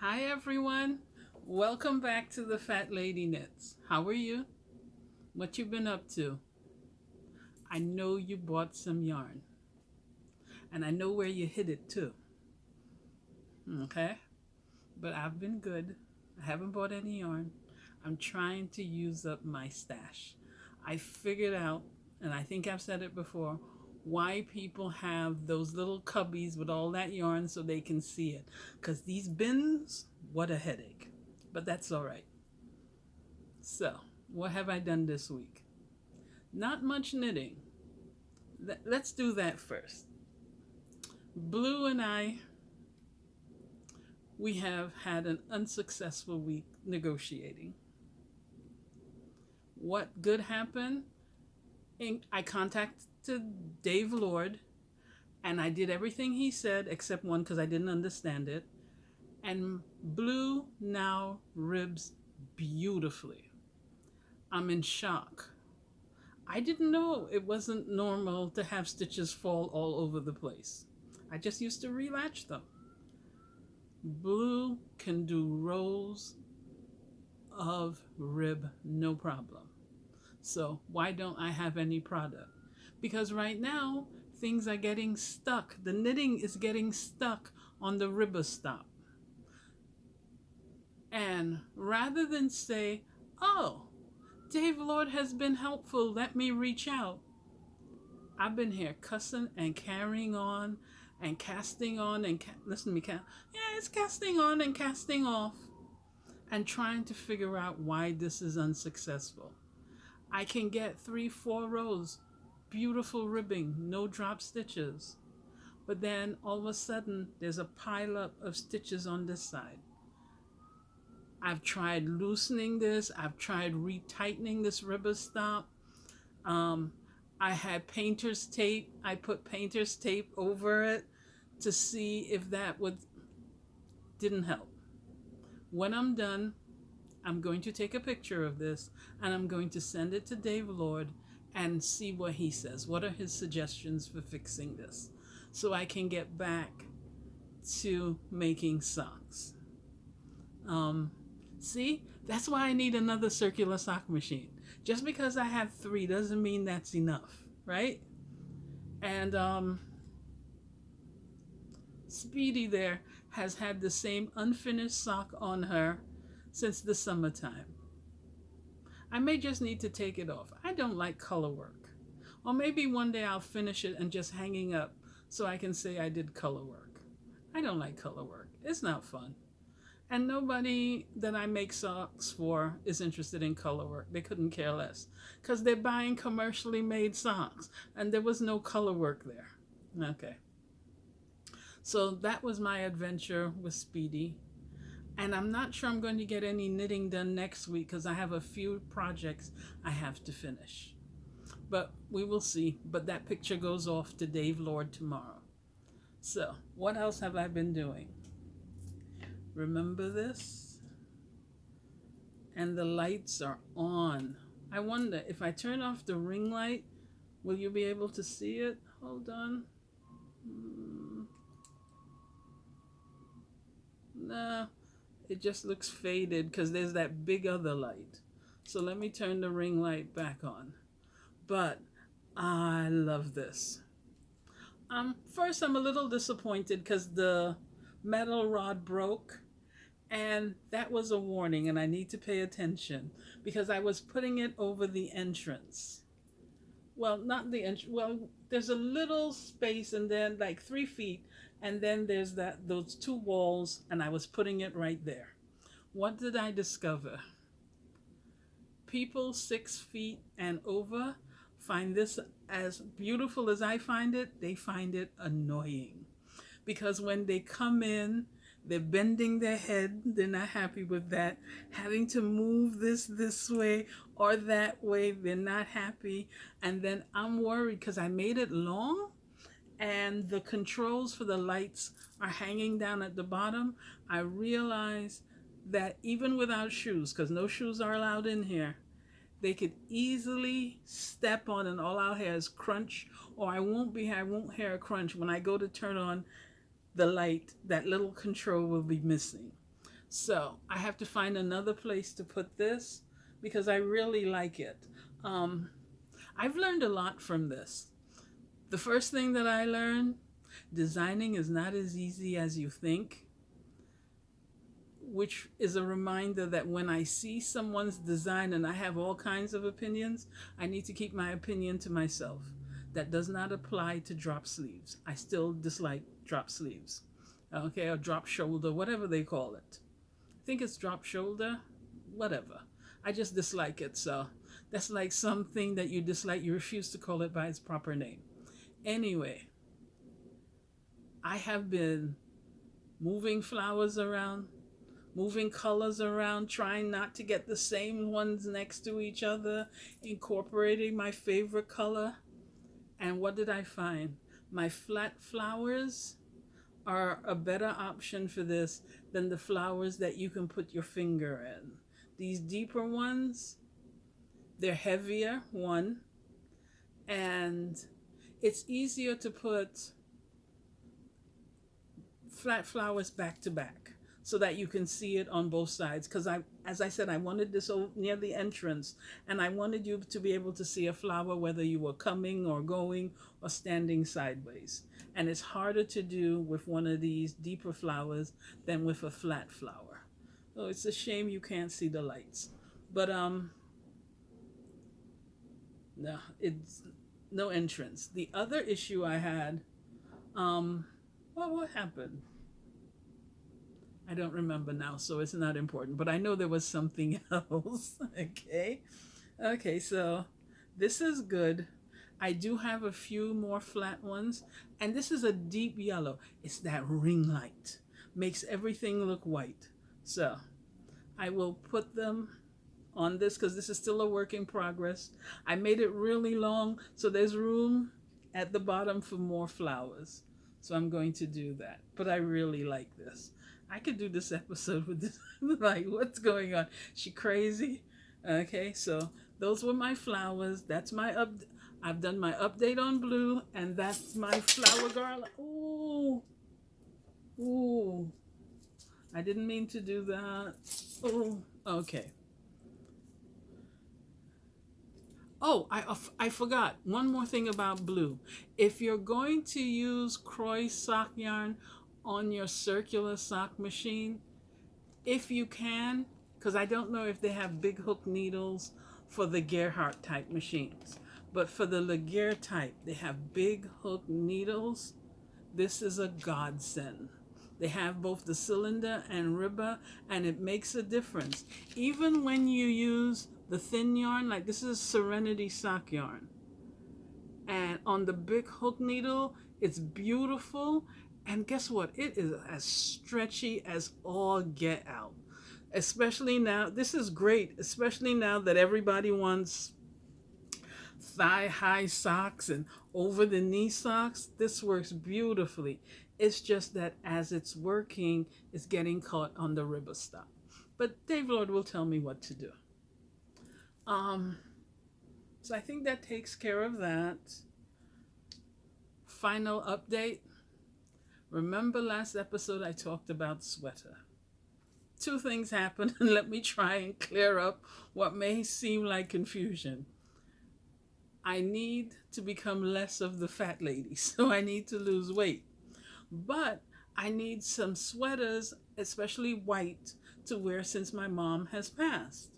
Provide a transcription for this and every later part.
Hi everyone. Welcome back to the Fat Lady Knits. How are you? What you been up to? I know you bought some yarn and I know where you hid it too. Okay? But I've been good. I haven't bought any yarn. I'm trying to use up my stash. I figured out, and I think I've said it before, why people have those little cubbies with all that yarn so they can see it. Because these bins, what a headache. But that's all right. So, what have I done this week? Not much knitting. Let's do that first. Blue and I, we have had an unsuccessful week negotiating. What good happened? I contacted Dave Lord and I did everything he said except one because I didn't understand it. And Blue now ribs beautifully. I'm in shock. I didn't know it wasn't normal to have stitches fall all over the place. I just used to relatch them. Blue can do rows of rib no problem. So why don't I have any product? Because right now things are getting stuck. The knitting is getting stuck on the ribber stop. And rather than say, oh, Dave Lord has been helpful, let me reach out, I've been here cussing and carrying on and casting on and listen to me count. Yeah, it's casting on and casting off and trying to figure out why this is unsuccessful. I can get 3-4 rows, beautiful ribbing, no drop stitches. But then all of a sudden there's a pile up of stitches on this side. I've tried loosening this. I've tried retightening this ribber stop. I had painter's tape. I put painter's tape over it to see if that would didn't help. When I'm done, I'm going to take a picture of this and I'm going to send it to Dave Lord and see what he says. What are his suggestions for fixing this? So I can get back to making socks. See, that's why I need another circular sock machine. Just because I have 3 doesn't mean that's enough, right? And Speedy there has had the same unfinished sock on her since the summertime. I may just need to take it off. I don't like color work. Or maybe one day I'll finish it and just hanging up so I can say I did color work. I don't like color work. It's not fun. And nobody that I make socks for is interested in color work. They couldn't care less because they're buying commercially made socks and there was no color work there. Okay. So that was my adventure with Speedy. And I'm not sure I'm going to get any knitting done next week because I have a few projects I have to finish. But we will see. But that picture goes off to Dave Lord tomorrow. So what else have I been doing? Remember this? And the lights are on. I wonder if I turn off the ring light, will you be able to see it? Hold on. Nah, it just looks faded because there's that big other light. So let me turn the ring light back on. But I love this. First I'm a little disappointed because the metal rod broke. And that was a warning, and I need to pay attention because I was putting it over the entrance. Well, not the entrance. Well, there's a little space, and then like 3 feet, and then there's those 2 walls, and I was putting it right there. What did I discover? People 6 feet and over find this as beautiful as I find it. They find it annoying because when they come in, they're bending their head. They're not happy with that. Having to move this way or that way. They're not happy. And then I'm worried because I made it long and the controls for the lights are hanging down at the bottom. I realize that even without shoes, because no shoes are allowed in here, they could easily step on and all I'll hear is crunch, or I won't hear a crunch when I go to turn on the light. That little control will be missing. So I have to find another place to put this because I really like it. Um, I've learned a lot from this. The first thing that I learned, designing is not as easy as you think, which is a reminder that when I see someone's design and I have all kinds of opinions, I need to keep my opinion to myself. That does not apply to drop sleeves. I still dislike drop sleeves, okay, or drop shoulder, whatever they call it. I think it's drop shoulder, whatever. I just dislike it. So that's like something that you dislike, you refuse to call it by its proper name. Anyway, I have been moving flowers around, moving colors around, trying not to get the same ones next to each other, incorporating my favorite color. And what did I find? My flat flowers are a better option for this than the flowers that you can put your finger in. These deeper ones, they're heavier, one, and it's easier to put flat flowers back to back so that you can see it on both sides. Because as I said, I wanted this near the entrance, and I wanted you to be able to see a flower whether you were coming or going or standing sideways. And it's harder to do with one of these deeper flowers than with a flat flower. So it's a shame you can't see the lights. But no, it's no entrance. The other issue I had, well, what happened? I don't remember now, so it's not important. But I know there was something else. Okay. Okay, so this is good. I do have a few more flat ones. And this is a deep yellow. It's that ring light. Makes everything look white. So I will put them on this because this is still a work in progress. I made it really long, so there's room at the bottom for more flowers. So I'm going to do that. But I really like this. I could do this episode with this. Like, what's going on? She crazy? Okay, so those were my flowers. That's my I've done my update on blue, and that's my flower garland. Ooh. Ooh. I didn't mean to do that. Oh, okay. Oh, I forgot one more thing about blue. If you're going to use Croy sock yarn on your circular sock machine, if you can, because I don't know if they have big hook needles for the Gerhardt type machines, but for the Laguerre type, they have big hook needles. This is a godsend. They have both the cylinder and ribber, and it makes a difference. Even when you use the thin yarn, like this is Serenity sock yarn, and on the big hook needle, it's beautiful. And guess what? It is as stretchy as all get out. Especially now, this is great, especially now that everybody wants thigh-high socks and over-the-knee socks. This works beautifully. It's just that as it's working, it's getting caught on the ribber stop. But Dave Lord will tell me what to do. So I think that takes care of that. Final update. Remember last episode I talked about sweater. Two things happened, and let me try and clear up what may seem like confusion. I need to become less of the fat lady, so I need to lose weight. But I need some sweaters, especially white, to wear since my mom has passed.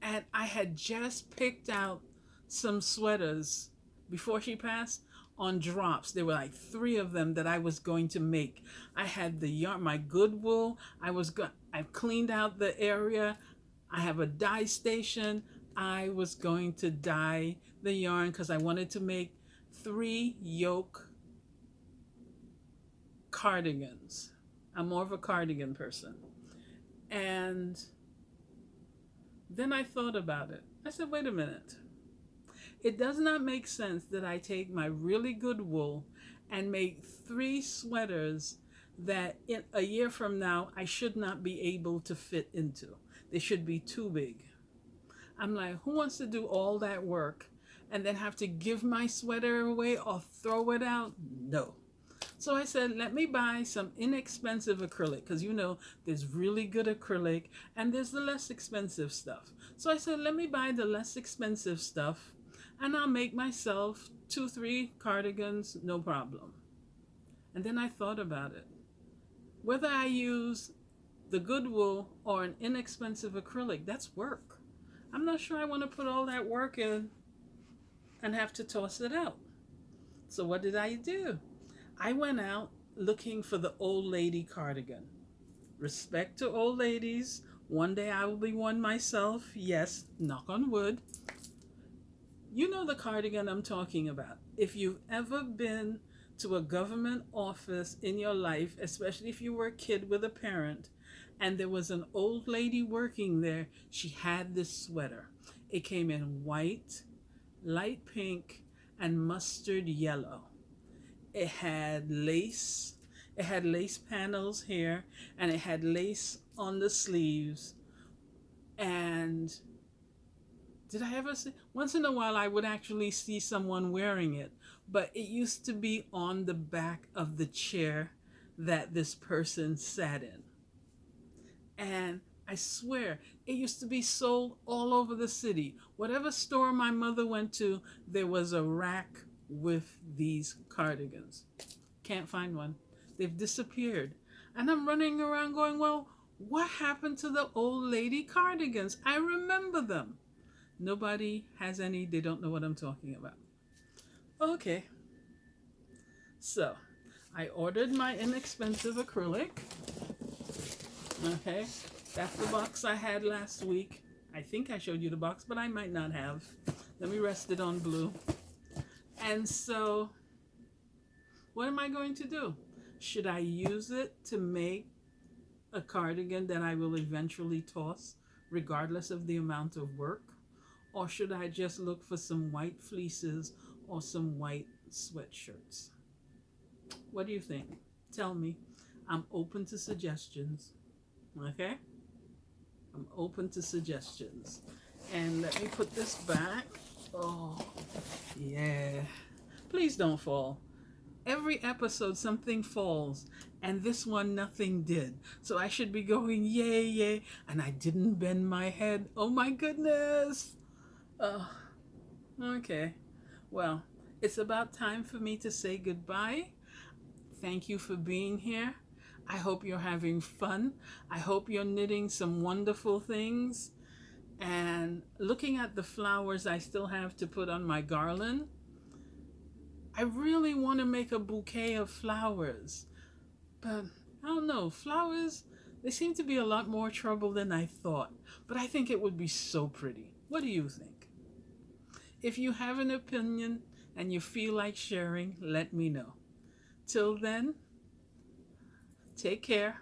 And I had just picked out some sweaters before she passed on drops. There were like 3 of them that I was going to make. I had the yarn, my good wool. I've cleaned out the area. I have a dye station. I was going to dye the yarn because I wanted to make 3 yoke cardigans. I'm more of a cardigan person. And then I thought about it. I said, wait a minute. It does not make sense that I take my really good wool and make 3 sweaters that in a year from now I should not be able to fit into. They should be too big. I'm like, who wants to do all that work and then have to give my sweater away or throw it out? No. So I said, let me buy some inexpensive acrylic because there's really good acrylic and there's the less expensive stuff. So I said, let me buy the less expensive stuff and I'll make myself 2, 3 cardigans, no problem. And then I thought about it. Whether I use the good wool or an inexpensive acrylic, that's work. I'm not sure I want to put all that work in and have to toss it out. So what did I do? I went out looking for the old lady cardigan. Respect to old ladies. One day I will be one myself. Yes, knock on wood. You know the cardigan I'm talking about. If you've ever been to a government office in your life, especially if you were a kid with a parent, and there was an old lady working there, she had this sweater. It came in white, light pink, and mustard yellow. It had lace panels here, and it had lace on the sleeves. And did I ever see? Once in a while I would actually see someone wearing it, but it used to be on the back of the chair that this person sat in. And I swear, it used to be sold all over the city. Whatever store my mother went to, there was a rack with these cardigans. Can't find one. They've disappeared. And I'm running around going, well, what happened to the old lady cardigans? I remember them. Nobody has any. They don't know what I'm talking about. Okay. So, I ordered my inexpensive acrylic. Okay. That's the box I had last week. I think I showed you the box, but I might not have. Let me rest it on blue. And so, what am I going to do? Should I use it to make a cardigan that I will eventually toss, regardless of the amount of work? Or should I just look for some white fleeces or some white sweatshirts? What do you think? Tell me. I'm open to suggestions. Okay? I'm open to suggestions. And let me put this back. Oh, yeah. Please don't fall. Every episode something falls, and this one nothing did. So I should be going, yay, yay, and I didn't bend my head. Oh my goodness. Oh, okay. Well, it's about time for me to say goodbye. Thank you for being here. I hope you're having fun. I hope you're knitting some wonderful things. And looking at the flowers I still have to put on my garland, I really want to make a bouquet of flowers. But I don't know, flowers, they seem to be a lot more trouble than I thought. But I think it would be so pretty. What do you think? If you have an opinion and you feel like sharing, let me know. Till then, take care.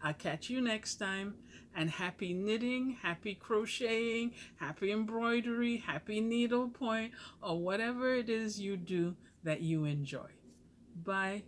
I'll catch you next time. And happy knitting, happy crocheting, happy embroidery, happy needlepoint, or whatever it is you do that you enjoy. Bye.